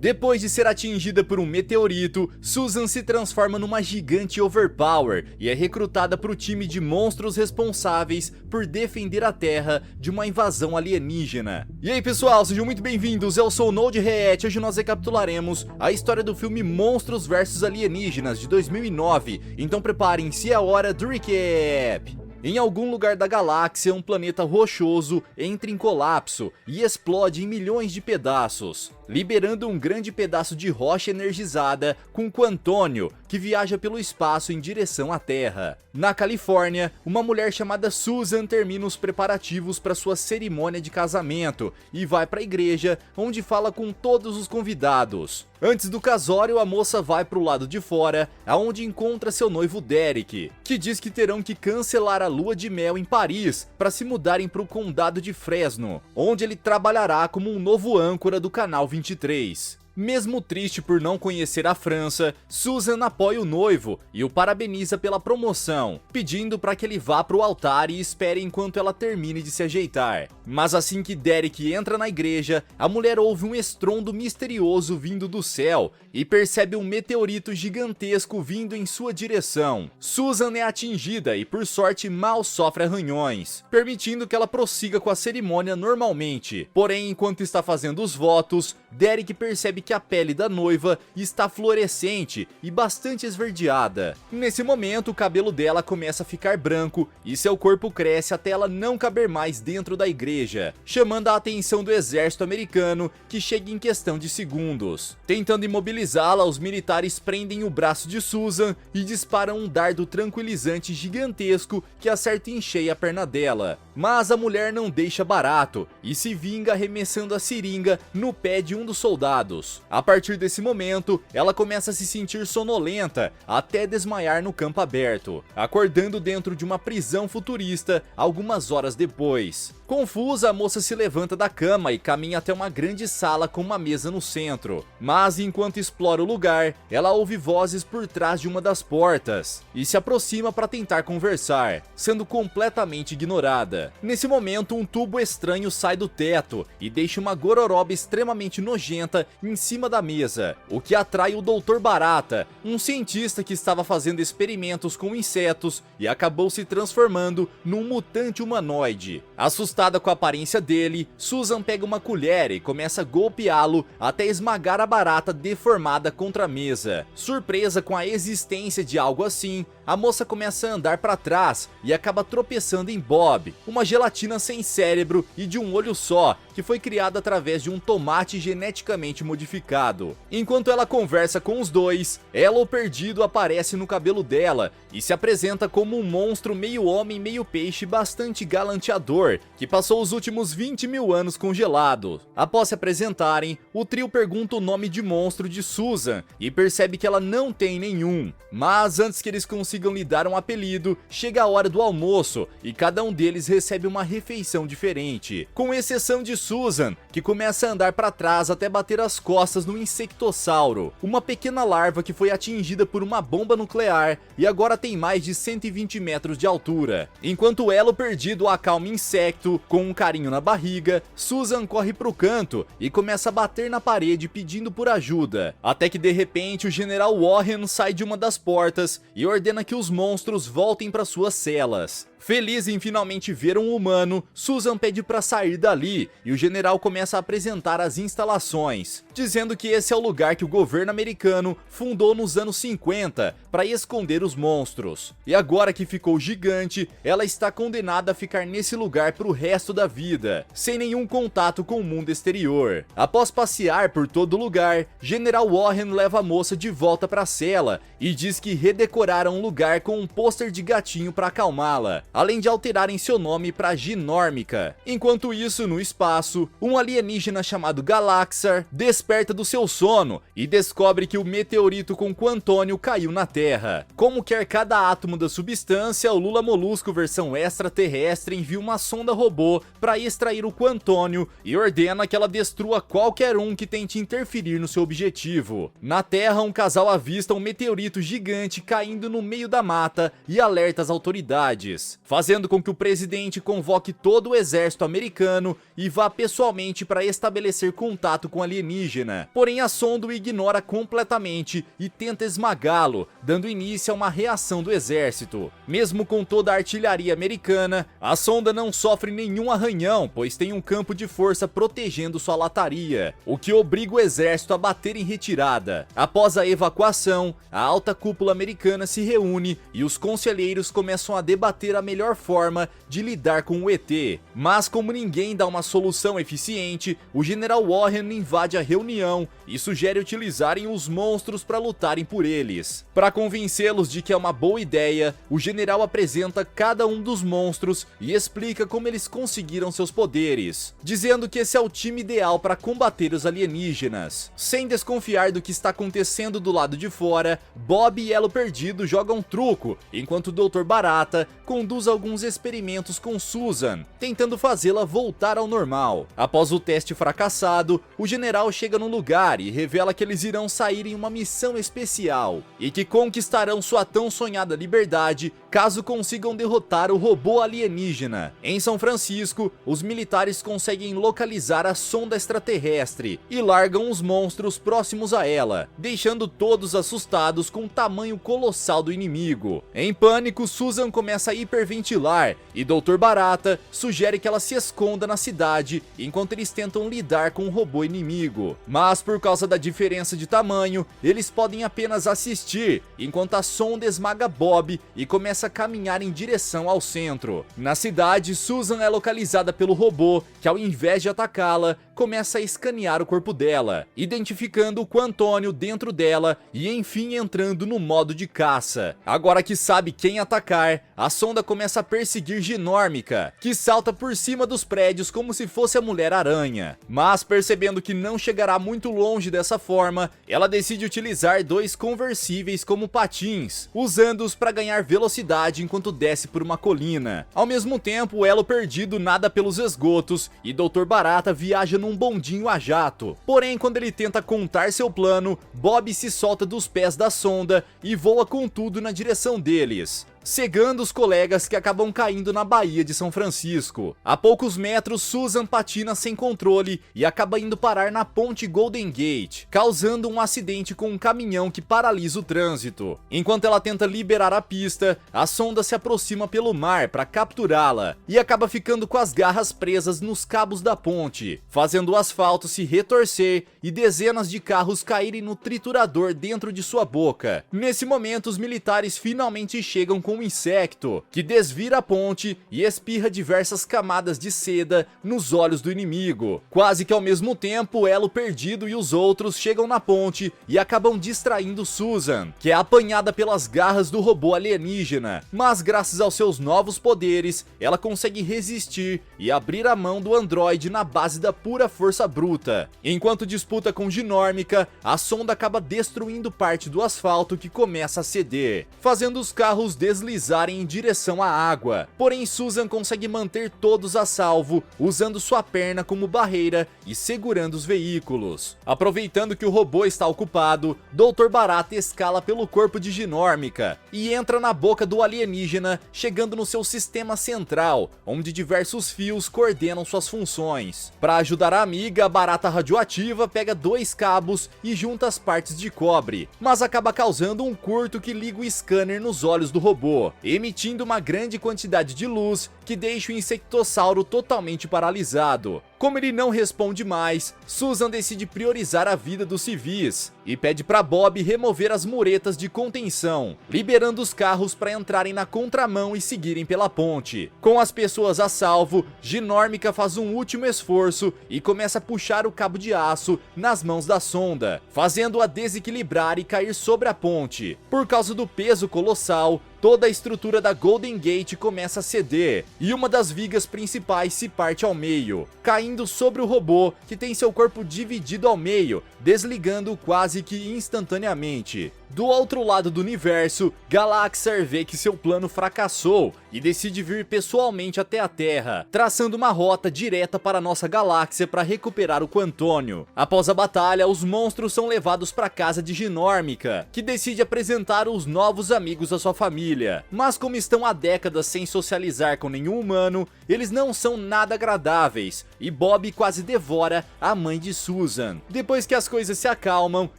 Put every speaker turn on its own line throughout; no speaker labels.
Depois de ser atingida por um meteorito, Susan se transforma numa gigante overpower e é recrutada para o time de monstros responsáveis por defender a Terra de uma invasão alienígena. E aí pessoal, sejam muito bem-vindos, eu sou o Node React. Hoje nós recapitularemos a história do filme Monstros vs Alienígenas de 2009, então preparem-se, é a hora do recap! Em algum lugar da galáxia, um planeta rochoso entra em colapso e explode em milhões de pedaços, liberando um grande pedaço de rocha energizada com Quantônio, que viaja pelo espaço em direção à Terra. Na Califórnia, uma mulher chamada Susan termina os preparativos para sua cerimônia de casamento e vai para a igreja, onde fala com todos os convidados. Antes do casório, a moça vai para o lado de fora, aonde encontra seu noivo Derek, que diz que terão que cancelar a lua de mel em Paris para se mudarem para o condado de Fresno, onde ele trabalhará como um novo âncora do canal 23. Mesmo triste por não conhecer a França, Susan apoia o noivo e o parabeniza pela promoção, pedindo para que ele vá para o altar e espere enquanto ela termine de se ajeitar. Mas assim que Derek entra na igreja, a mulher ouve um estrondo misterioso vindo do céu e percebe um meteorito gigantesco vindo em sua direção. Susan é atingida e por sorte mal sofre arranhões, permitindo que ela prossiga com a cerimônia normalmente. Porém, enquanto está fazendo os votos, Derek percebe que a pele da noiva está fluorescente e bastante esverdeada. Nesse momento, o cabelo dela começa a ficar branco e seu corpo cresce até ela não caber mais dentro da igreja, chamando a atenção do exército americano, que chega em questão de segundos. Tentando imobilizá-la, os militares prendem o braço de Susan e disparam um dardo tranquilizante gigantesco que acerta em cheio a perna dela. Mas a mulher não deixa barato e se vinga arremessando a seringa no pé de um dos soldados. A partir desse momento, ela começa a se sentir sonolenta até desmaiar no campo aberto, acordando dentro de uma prisão futurista algumas horas depois. Confusa, a moça se levanta da cama e caminha até uma grande sala com uma mesa no centro. Mas enquanto explora o lugar, ela ouve vozes por trás de uma das portas e se aproxima para tentar conversar, sendo completamente ignorada. Nesse momento, um tubo estranho sai do teto e deixa uma gororoba extremamente nojenta em cima da mesa, o que atrai o Dr. Barata, um cientista que estava fazendo experimentos com insetos e acabou se transformando num mutante humanoide. Assustada com a aparência dele, Susan pega uma colher e começa a golpeá-lo até esmagar a barata deformada contra a mesa. Surpresa com a existência de algo assim, a moça começa a andar para trás e acaba tropeçando em Bob, uma gelatina sem cérebro e de um olho só, que foi criada através de um tomate geneticamente modificado. Enquanto ela conversa com os dois, ela, o perdido, aparece no cabelo dela e se apresenta como um monstro meio homem meio peixe bastante galanteador, que passou os últimos 20 mil anos congelado. Após se apresentarem, o trio pergunta o nome de monstro de Susan e percebe que ela não tem nenhum. Mas antes que eles consigam lhe dar um apelido, chega a hora do almoço e cada um deles recebe uma refeição diferente, com exceção de Susan, que começa a andar para trás até bater as costas no insectossauro, uma pequena larva que foi atingida por uma bomba nuclear e agora tem mais de 120 metros de altura. Enquanto ela, o perdido, acalma o insecto com um carinho na barriga, Susan corre pro canto e começa a bater na parede pedindo por ajuda, até que de repente o General Warren sai de uma das portas e ordena que os monstros voltem para suas celas. Feliz em finalmente ver um humano, Susan pede para sair dali e o general começa a apresentar as instalações, dizendo que esse é o lugar que o governo americano fundou nos anos 50 para esconder os monstros. E agora que ficou gigante, ela está condenada a ficar nesse lugar pro resto da vida, sem nenhum contato com o mundo exterior. Após passear por todo o lugar, General Warren leva a moça de volta para a cela e diz que redecoraram o lugar com um pôster de gatinho para acalmá-la, além de alterarem seu nome para Ginórmica. Enquanto isso, no espaço, um alienígena chamado Galaxar desperta do seu sono e descobre que o meteorito com Quantônio caiu na Terra. Como quer cada átomo da substância, o Lula Molusco versão extraterrestre envia uma sonda robô para extrair o Quantônio e ordena que ela destrua qualquer um que tente interferir no seu objetivo. Na Terra, um casal avista um meteorito gigante caindo no meio da mata e alerta as autoridades. fazendo com que o presidente convoque todo o exército americano e vá pessoalmente para estabelecer contato com o alienígena. Porém, a sonda o ignora completamente e tenta esmagá-lo, dando início a uma reação do exército. Mesmo com toda a artilharia americana, a sonda não sofre nenhum arranhão, pois tem um campo de força protegendo sua lataria, o que obriga o exército a bater em retirada. Após a evacuação, a alta cúpula americana se reúne e os conselheiros começam a debater a melhor forma de lidar com o ET. Mas como ninguém dá uma solução eficiente, o general Warren invade a reunião e sugere utilizarem os monstros para lutarem por eles. Para convencê-los de que é uma boa ideia, o general apresenta cada um dos monstros e explica como eles conseguiram seus poderes, dizendo que esse é o time ideal para combater os alienígenas. Sem desconfiar do que está acontecendo do lado de fora, Bob e Elo Perdido jogam truco, enquanto o Dr. Barata conduz alguns experimentos com Susan, tentando fazê-la voltar ao normal. Após o teste fracassado, o general chega no lugar e revela que eles irão sair em uma missão especial, e que conquistarão sua tão sonhada liberdade caso consigam derrotar o robô alienígena. Em São Francisco, os militares conseguem localizar a sonda extraterrestre e largam os monstros próximos a ela, deixando todos assustados com o tamanho colossal do inimigo. Em pânico, Susan começa a hiperventilar e Dr. Barata sugere que ela se esconda na cidade enquanto eles tentam lidar com o robô inimigo. Mas por causa da diferença de tamanho, eles podem apenas assistir enquanto a sonda esmaga Bob e começa a caminhar em direção ao centro. Na cidade, Susan é localizada pelo robô, que ao invés de atacá-la, começa a escanear o corpo dela, identificando o Quantônio dentro dela e enfim entrando no modo de caça. Agora que sabe quem atacar, a sonda começa a perseguir Ginórmica, que salta por cima dos prédios como se fosse a Mulher-Aranha. Mas percebendo que não chegará muito longe dessa forma, ela decide utilizar dois conversíveis como patins, usando-os para ganhar velocidade enquanto desce por uma colina. Ao mesmo tempo, o Elo Perdido nada pelos esgotos e Dr. Barata viaja num bondinho a jato. Porém, quando ele tenta contar seu plano, Bob se solta dos pés da sonda e voa com tudo na direção deles, cegando os colegas que acabam caindo na Baía de São Francisco. A poucos metros, Susan patina sem controle e acaba indo parar na ponte Golden Gate, causando um acidente com um caminhão que paralisa o trânsito. Enquanto ela tenta liberar a pista, a sonda se aproxima pelo mar para capturá-la e acaba ficando com as garras presas nos cabos da ponte, fazendo o asfalto se retorcer e dezenas de carros caírem no triturador dentro de sua boca. Nesse momento, os militares finalmente chegam com um insecto, que desvira a ponte e espirra diversas camadas de seda nos olhos do inimigo. Quase que ao mesmo tempo, o Elo Perdido e os outros chegam na ponte e acabam distraindo Susan, que é apanhada pelas garras do robô alienígena. Mas graças aos seus novos poderes, ela consegue resistir e abrir a mão do androide na base da pura força bruta. Enquanto disputa com Ginórmica, a sonda acaba destruindo parte do asfalto que começa a ceder, fazendo os carros deslizarem em direção à água. Porém, Susan consegue manter todos a salvo, usando sua perna como barreira e segurando os veículos. Aproveitando que o robô está ocupado, Dr. Barata escala pelo corpo de Ginórmica e entra na boca do alienígena, chegando no seu sistema central, onde diversos fios coordenam suas funções. Para ajudar a amiga, a Barata radioativa pega dois cabos e junta as partes de cobre, mas acaba causando um curto que liga o scanner nos olhos do robô, emitindo uma grande quantidade de luz que deixa o insectossauro totalmente paralisado. Como ele não responde mais, Susan decide priorizar a vida dos civis e pede para Bob remover as muretas de contenção, liberando os carros para entrarem na contramão e seguirem pela ponte. Com as pessoas a salvo, Ginórmica faz um último esforço e começa a puxar o cabo de aço nas mãos da sonda, fazendo-a desequilibrar e cair sobre a ponte. Por causa do peso colossal, toda a estrutura da Golden Gate começa a ceder e uma das vigas principais se parte ao meio, caindo caindo sobre o robô, que tem seu corpo dividido ao meio, desligando quase que instantaneamente. Do outro lado do universo, Galaxar vê que seu plano fracassou e decide vir pessoalmente até a Terra, traçando uma rota direta para nossa galáxia para recuperar o Quantônio. Após a batalha, os monstros são levados para a casa de Ginórmica, que decide apresentar os novos amigos à sua família. Mas como estão há décadas sem socializar com nenhum humano, eles não são nada agradáveis, e Bob quase devora a mãe de Susan. Depois que as coisas se acalmam,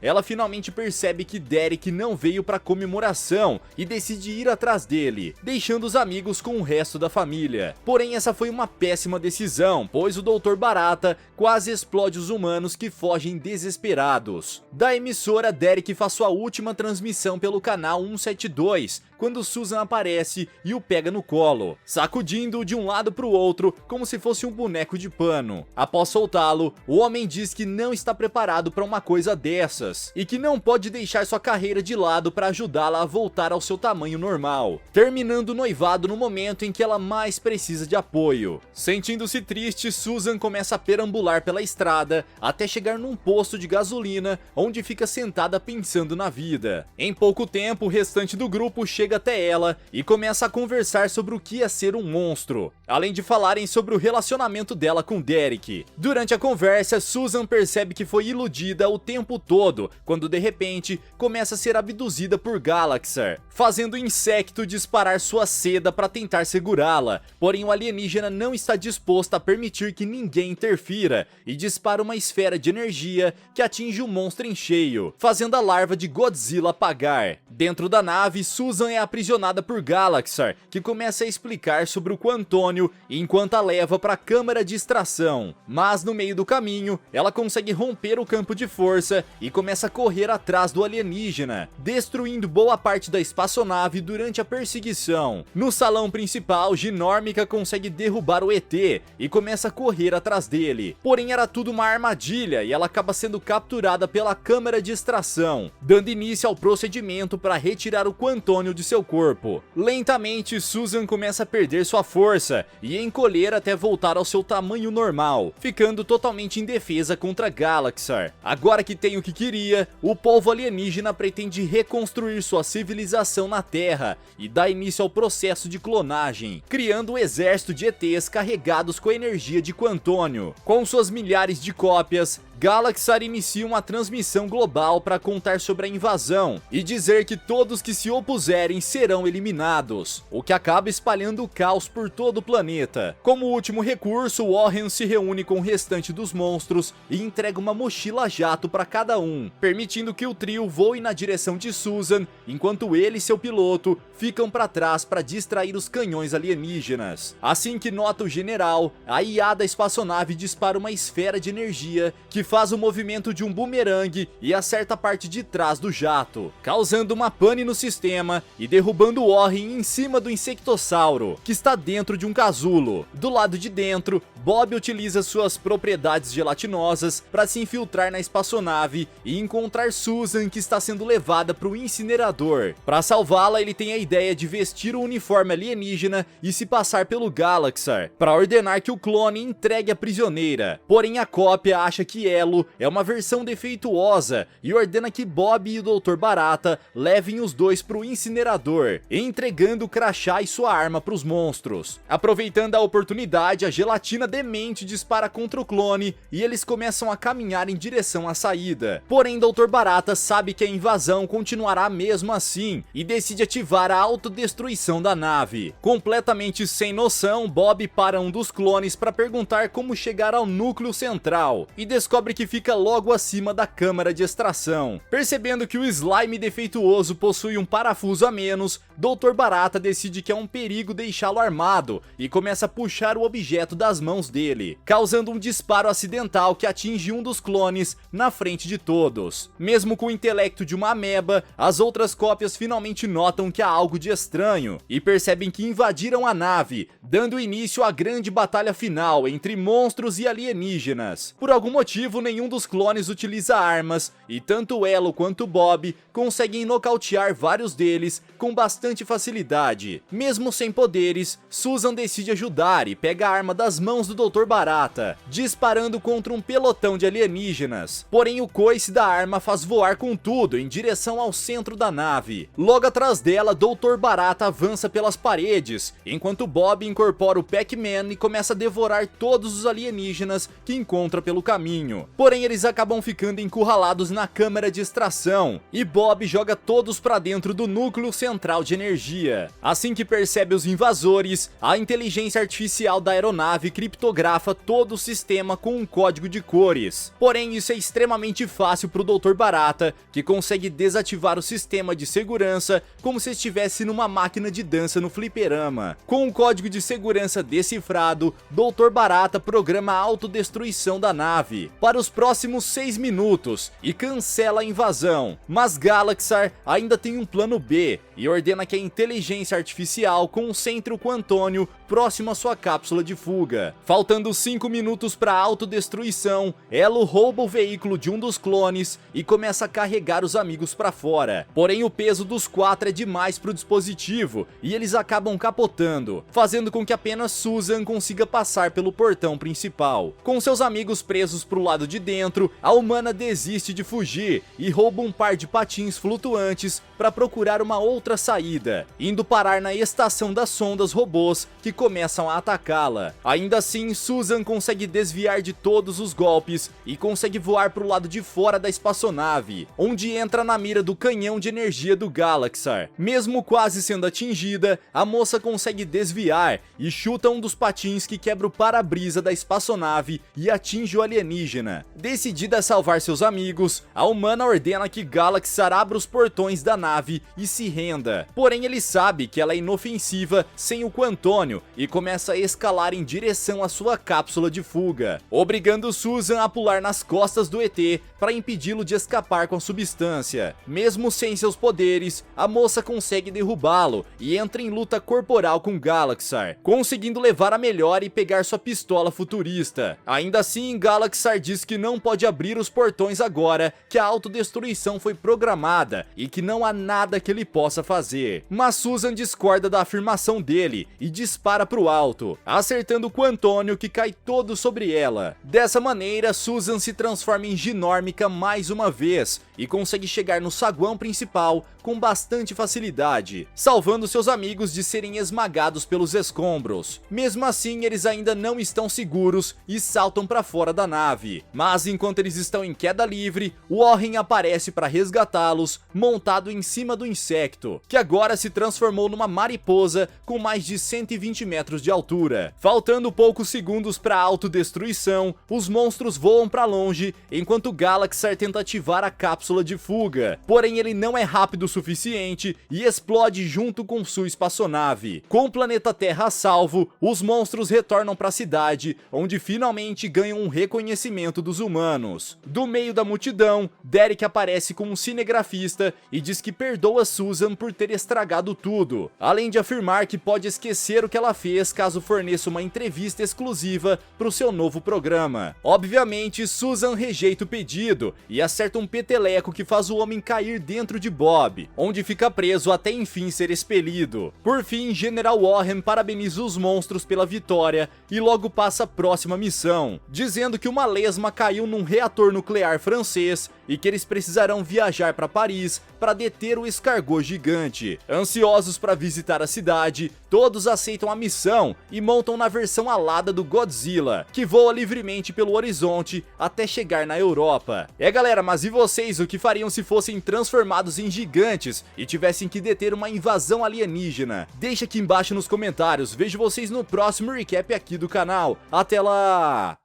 ela finalmente percebe que Derek não veio para comemoração e decide ir atrás dele, deixando os amigos com o resto da família. Porém, essa foi uma péssima decisão, pois o Dr. Barata quase explode os humanos que fogem desesperados. Da emissora, Derek faz sua última transmissão pelo canal 172, quando Susan aparece e o pega no colo, sacudindo-o de um lado para o outro como se fosse um boneco de pano. Após soltá-lo, o homem diz que não está preparado para uma coisa dessas e que não pode deixar sua carreira de lado para ajudá-la a voltar ao seu tamanho normal, terminando o noivado no momento em que ela mais precisa de apoio. Sentindo-se triste, Susan começa a perambular pela estrada até chegar num posto de gasolina, onde fica sentada pensando na vida. Em pouco tempo, o restante do grupo chega até ela e começa a conversar sobre o que é ser um monstro, além de falarem sobre o relacionamento dela com Derek. Durante a conversa, Susan percebe que foi iludida o tempo todo, quando de repente começa a ser abduzida por Galaxar, fazendo o insecto disparar sua seda para tentar segurá-la, porém o alienígena não está disposto a permitir que ninguém interfira e dispara uma esfera de energia que atinge o monstro em cheio, fazendo a larva de Godzilla apagar. Dentro da nave, Susan é aprisionada por Galaxar, que começa a explicar sobre o Quantônio enquanto a leva para a câmara de extração. Mas no meio do caminho, ela consegue romper o campo de força e começa a correr atrás do alienígena, destruindo boa parte da espaçonave durante a perseguição. No salão principal, Ginórmica consegue derrubar o ET e começa a correr atrás dele. Porém, era tudo uma armadilha e ela acaba sendo capturada pela câmara de extração, dando início ao procedimento para retirar o Quantônio de seu corpo. Lentamente, Susan começa a perder sua força e encolher até voltar ao seu tamanho normal, ficando totalmente indefesa contra Galaxar. Agora que tem o que queria, o povo alienígena pretende reconstruir sua civilização na Terra e dá início ao processo de clonagem, criando um exército de ETs carregados com a energia de Quantônio. Com suas milhares de cópias, Galaxar inicia uma transmissão global para contar sobre a invasão e dizer que todos que se opuserem serão eliminados, o que acaba espalhando o caos por todo o planeta. Como último recurso, Warren se reúne com o restante dos monstros e entrega uma mochila jato para cada um, permitindo que o trio voe na direção de Susan, enquanto ele e seu piloto ficam para trás para distrair os canhões alienígenas. Assim que nota o general, a IA da espaçonave dispara uma esfera de energia que faz o movimento de um bumerangue e acerta a parte de trás do jato, causando uma pane no sistema e derrubando Warren em cima do insectossauro, que está dentro de um casulo. Do lado de dentro, Bob utiliza suas propriedades gelatinosas para se infiltrar na espaçonave e encontrar Susan, que está sendo levada para o incinerador. Para salvá-la, ele tem a ideia de vestir o uniforme alienígena e se passar pelo Galaxar, para ordenar que o clone entregue a prisioneira. Porém, a cópia acha que Elo é uma versão defeituosa e ordena que Bob e o Dr. Barata levem os dois para o incinerador, entregando o crachá e sua arma para os monstros. Aproveitando a oportunidade, a gelatina demente dispara contra o clone e eles começam a caminhar em direção à saída. Porém, Dr. Barata sabe que a invasão continuará mesmo assim e decide ativar a autodestruição da nave. Completamente sem noção, Bob para um dos clones para perguntar como chegar ao núcleo central e descobre que fica logo acima da câmara de extração. Percebendo que o slime defeituoso possui um parafuso a menos, Dr. Barata decide que é um perigo deixá-lo armado e começa a puxar o objeto das mãos dele, causando um disparo acidental que atinge um dos clones na frente de todos. Mesmo com o intelecto de uma ameba, as outras cópias finalmente notam que há algo de estranho e percebem que invadiram a nave, dando início à grande batalha final entre monstros e alienígenas. Por algum motivo, nenhum dos clones utiliza armas, e tanto Elo quanto Bob conseguem nocautear vários deles com bastante facilidade. Mesmo sem poderes, Susan decide ajudar e pega a arma das mãos mãos do Dr. Barata, disparando contra um pelotão de alienígenas. Porém, o coice da arma faz voar com tudo em direção ao centro da nave. Logo atrás dela, Dr. Barata avança pelas paredes, enquanto Bob incorpora o Pac-Man e começa a devorar todos os alienígenas que encontra pelo caminho. Porém, eles acabam ficando encurralados na câmara de extração, e Bob joga todos para dentro do núcleo central de energia. Assim que percebe os invasores, a inteligência artificial da aeronave criptografa todo o sistema com um código de cores. Porém, isso é extremamente fácil para o Dr. Barata, que consegue desativar o sistema de segurança como se estivesse numa máquina de dança no fliperama. Com o código de segurança decifrado, Dr. Barata programa a autodestruição da nave para os próximos 6 minutos e cancela a invasão. Mas Galaxar ainda tem um plano B e ordena que a inteligência artificial concentre o Quantônio próximo à sua cápsula de fuga. Faltando 5 minutos para a autodestruição, Elo rouba o veículo de um dos clones e começa a carregar os amigos para fora. Porém, o peso dos 4 é demais para o dispositivo e eles acabam capotando, fazendo com que apenas Susan consiga passar pelo portão principal. Com seus amigos presos pro lado de dentro, a humana desiste de fugir e rouba um par de patins flutuantes para procurar uma outra saída, indo parar na estação das sondas robôs que começam a atacá-la. Ainda assim, Susan consegue desviar de todos os golpes e consegue voar pro lado de fora da espaçonave, onde entra na mira do canhão de energia do Galaxar. Mesmo quase sendo atingida, a moça consegue desviar e chuta um dos patins que quebra o para-brisa da espaçonave e atinge o alienígena. Decidida a salvar seus amigos, a humana ordena que Galaxar abra os portões da nave e se renda. Porém, ele sabe que ela é inofensiva sem o Quantônio e começa a escalar em direção à sua cápsula de fuga, obrigando Susan a pular nas costas do ET para impedi-lo de escapar com a substância. Mesmo sem seus poderes, a moça consegue derrubá-lo e entra em luta corporal com Galaxar, conseguindo levar a melhor e pegar sua pistola futurista. Ainda assim, Galaxar diz que não pode abrir os portões agora, que a autodestruição foi programada e que não há nada que ele possa fazer. Mas Susan discorda da afirmação dele e dispara pro alto, acertando o Quantônio, que cai todo sobre ela. Dessa maneira, Susan se transforma em Ginórmica mais uma vez e consegue chegar no saguão principal com bastante facilidade, salvando seus amigos de serem esmagados pelos escombros. Mesmo assim, eles ainda não estão seguros e saltam para fora da nave. Mas enquanto eles estão em queda livre, Warren aparece para resgatá-los, montado em cima do insecto, que agora se transformou numa mariposa com mais de 120 metros de altura. Faltando poucos segundos para a autodestruição, os monstros voam para longe, enquanto Galaxar tenta ativar a cápsula de fuga. Porém, ele não é rápido o suficiente e explode junto com sua espaçonave. Com o planeta Terra a salvo, os monstros retornam para a cidade, onde finalmente ganham um reconhecimento dos humanos. Do meio da multidão, Derek aparece como um cinegrafista e diz que perdoa Susan por ter estragado tudo, além de afirmar que pode esquecer o que ela fez caso forneça uma entrevista exclusiva para o seu novo programa. Obviamente, Susan rejeita o pedido e acerta um peteleco que faz o homem cair dentro de Bob, onde fica preso até enfim ser expelido. Por fim, General Warren parabeniza os monstros pela vitória e logo passa a próxima missão, dizendo que uma lesma caiu num reator nuclear francês e que eles precisarão viajar para Paris para deter o escargot gigante. Ansiosos para visitar a cidade, todos aceitam a missão e montam na versão alada do Godzilla, que voa livremente pelo horizonte até chegar na Europa. Galera, mas e vocês, o que fariam se fossem transformados em gigantes e tivessem que deter uma invasão alienígena? Deixa aqui embaixo nos comentários, vejo vocês no próximo recap aqui do canal. Até lá!